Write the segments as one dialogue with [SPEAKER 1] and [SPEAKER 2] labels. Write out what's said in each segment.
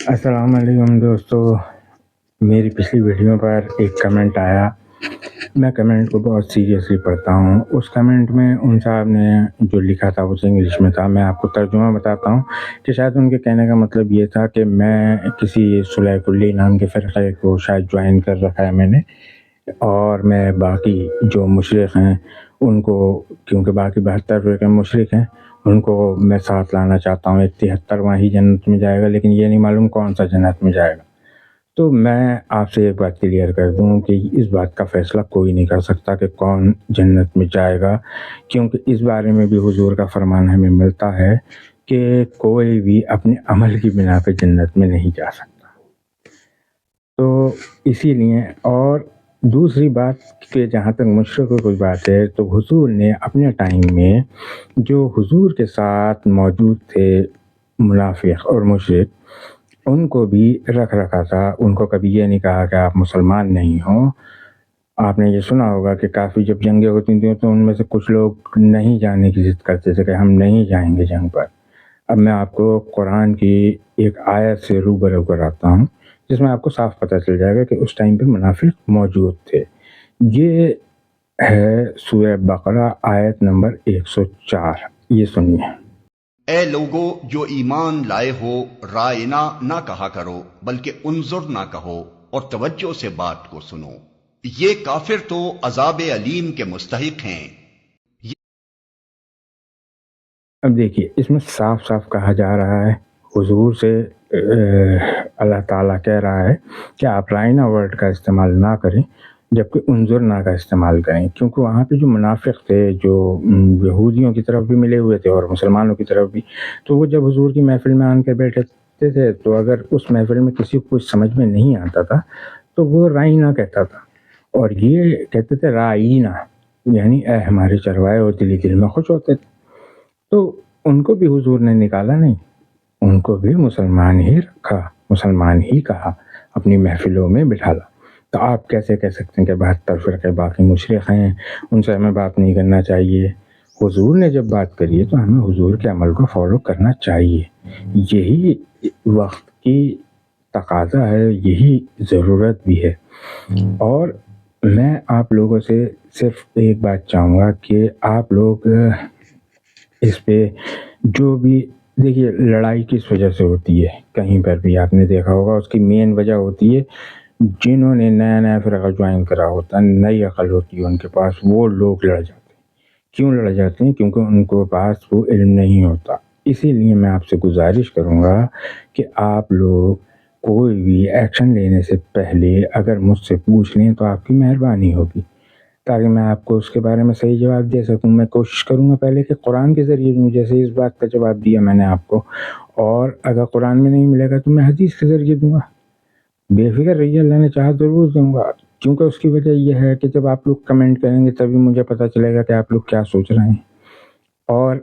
[SPEAKER 1] السلام علیکم دوستو، میری پچھلی ویڈیو پر ایک کمنٹ آیا. میں کمنٹ کو بہت سیریسلی پڑھتا ہوں. اس کمنٹ میں ان صاحب نے جو لکھا تھا وہ انگلش میں تھا. میں آپ کو ترجمہ بتاتا ہوں کہ شاید ان کے کہنے کا مطلب یہ تھا کہ میں کسی صلح کلی نام کے فرقے کو شاید جوائن کر رکھا ہے میں نے، اور میں باقی جو مشرک ہیں ان کو، کیونکہ باقی 72 فرقے مشرک ہیں، ان کو میں ساتھ لانا چاہتا ہوں. 73واں ہی جنت میں جائے گا، لیکن یہ نہیں معلوم کون سا جنت میں جائے گا. تو میں آپ سے ایک بات کلیئر کر دوں کہ اس بات کا فیصلہ کوئی نہیں کر سکتا کہ کون جنت میں جائے گا، کیونکہ اس بارے میں بھی حضور کا فرمان ہمیں ملتا ہے کہ کوئی بھی اپنے عمل کی بنا پہ جنت میں نہیں جا سکتا. تو اسی لیے، اور دوسری بات کہ جہاں تک مشرقوں کی بات ہے تو حضور نے اپنے ٹائم میں جو حضور کے ساتھ موجود تھے منافق اور مشرک، ان کو بھی رکھ رکھا تھا. ان کو کبھی یہ نہیں کہا کہ آپ مسلمان نہیں ہوں. آپ نے یہ سنا ہوگا کہ کافی جب جنگیں ہوتی تھیں تو ان میں سے کچھ لوگ نہیں جانے کی ضد کرتے تھے کہ ہم نہیں جائیں گے جنگ پر. اب میں آپ کو قرآن کی ایک آیت سے روبرو کراتا ہوں جس میں آپ کو صاف پتہ چل جائے گا کہ اس ٹائم پہ منافق موجود تھے. یہ ہے سورہ بقرہ آیت نمبر 104. یہ سنیے.
[SPEAKER 2] اے لوگو جو ایمان لائے ہو، رائنا نہ کہا کرو بلکہ انظر نہ کہو، اور توجہ سے بات کو سنو. یہ کافر تو عذاب علیم کے مستحق ہیں.
[SPEAKER 1] اب دیکھیے، اس میں صاف صاف کہا جا رہا ہے، حضور سے اللہ تعالیٰ کہہ رہا ہے کہ آپ رائنا ورڈ کا استعمال نہ کریں جبکہ انظر نہ کا استعمال کریں، کیونکہ وہاں پہ جو منافق تھے جو یہودیوں کی طرف بھی ملے ہوئے تھے اور مسلمانوں کی طرف بھی، تو وہ جب حضور کی محفل میں آن کر بیٹھتے تھے تو اگر اس محفل میں کسی کو کچھ سمجھ میں نہیں آتا تھا تو وہ رائنا کہتا تھا، اور یہ کہتے تھے رائنا، یعنی اے ہمارے چروائے، اور دلی دل میں خوش ہوتے تھے. تو ان کو بھی حضور نے نکالا نہیں، ان کو بھی مسلمان ہی رکھا، مسلمان ہی کہا، اپنی محفلوں میں بٹھالا. تو آپ کیسے کہہ سکتے ہیں کہ 72 فرقے باقی مشرک ہیں، ان سے ہمیں بات نہیں کرنا چاہیے؟ حضور نے جب بات کری ہے تو ہمیں حضور کے عمل کو فالو کرنا چاہیے. یہی وقت کی تقاضا ہے، یہی ضرورت بھی ہے. اور میں آپ لوگوں سے صرف ایک بات چاہوں گا کہ آپ لوگ اس پہ جو بھی، دیکھیے لڑائی کس وجہ سے ہوتی ہے کہیں پر بھی آپ نے دیکھا ہوگا، اس کی مین وجہ ہوتی ہے جنہوں نے نیا نیا فرقہ جوائن کرا ہوتا ہے، نئی عقل ہوتی ہے ان کے پاس، وہ لوگ لڑ جاتے ہیں. کیوں لڑ جاتے ہیں؟ کیونکہ ان کے پاس وہ علم نہیں ہوتا. اسی لیے میں آپ سے گزارش کروں گا کہ آپ لوگ کوئی بھی ایکشن لینے سے پہلے اگر مجھ سے پوچھ لیں تو آپ کی مہربانی ہوگی، تاکہ میں آپ کو اس کے بارے میں صحیح جواب دے سکوں. میں کوشش کروں گا پہلے کہ قرآن کے ذریعے دوں، جیسے اس بات کا جواب دیا میں نے آپ کو، اور اگر قرآن میں نہیں ملے گا تو میں حدیث کے ذریعے دوں گا. بے فکر رہیے، اللہ نے چاہا ضرور دوں گا. کیونکہ اس کی وجہ یہ ہے کہ جب آپ لوگ کمنٹ کریں گے تبھی مجھے پتہ چلے گا کہ آپ لوگ کیا سوچ رہے ہیں، اور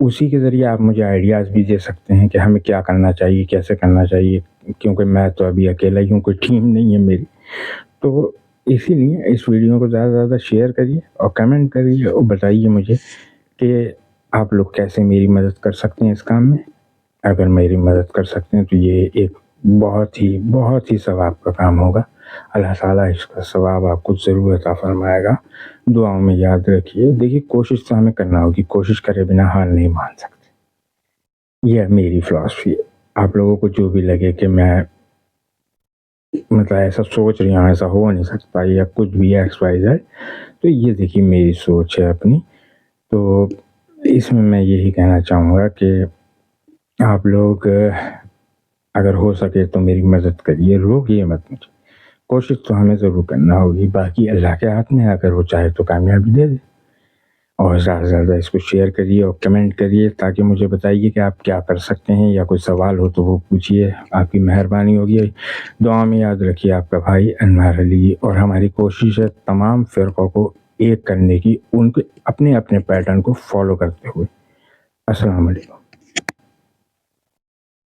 [SPEAKER 1] اسی کے ذریعے آپ مجھے آئیڈیاز بھی دے سکتے ہیں کہ ہمیں کیا کرنا چاہیے، کیسے کرنا چاہیے. کیونکہ میں تو ابھی اکیلا ہی ہوں، کوئی ٹیم نہیں ہے میری. تو اسی لیے اس ویڈیو کو زیادہ سے زیادہ شیئر کریے اور کمنٹ کریے اور بتائیے مجھے کہ آپ لوگ کیسے میری مدد کر سکتے ہیں اس کام میں. اگر میری مدد کر سکتے ہیں تو یہ ایک بہت ہی ثواب کا کام ہوگا. اللہ تعالیٰ اس کا ثواب آپ کو ضرور عطا فرمائے گا. دعاؤں میں یاد رکھیے. دیکھیے، کوشش تو ہمیں کرنا ہوگی، کوشش کرے بنا حال نہیں مان سکتے. یہ میری فلاسفی ہے. آپ لوگوں کو جو بھی لگے کہ میں مطلب ایسا سوچ رہی ہوں، ایسا ہو نہیں سکتا یا کچھ بھی ایکس وائی زیڈ، تو یہ دیکھیے میری سوچ ہے اپنی. تو اس میں یہی کہنا چاہوں گا کہ آپ لوگ اگر ہو سکے تو میری مدد کریے، روکیے مت مجھے. کوشش تو ہمیں ضرور کرنا ہوگی، باقی اللہ کے ہاتھ میں، اگر وہ چاہے تو کامیابی دے دے. اور زیادہ سے زیادہ اس کو شیئر کریے اور کمنٹ کریے تاکہ مجھے بتائیے کہ آپ کیا کر سکتے ہیں، یا کوئی سوال ہو تو وہ پوچھیے. آپ کی مہربانی ہوگی. دعا میں یاد رکھیے آپ کا بھائی انوار علی. اور ہماری کوشش ہے تمام فرقوں کو ایک کرنے کی، ان کے اپنے اپنے پیٹرن کو فالو کرتے ہوئے. السلام علیکم.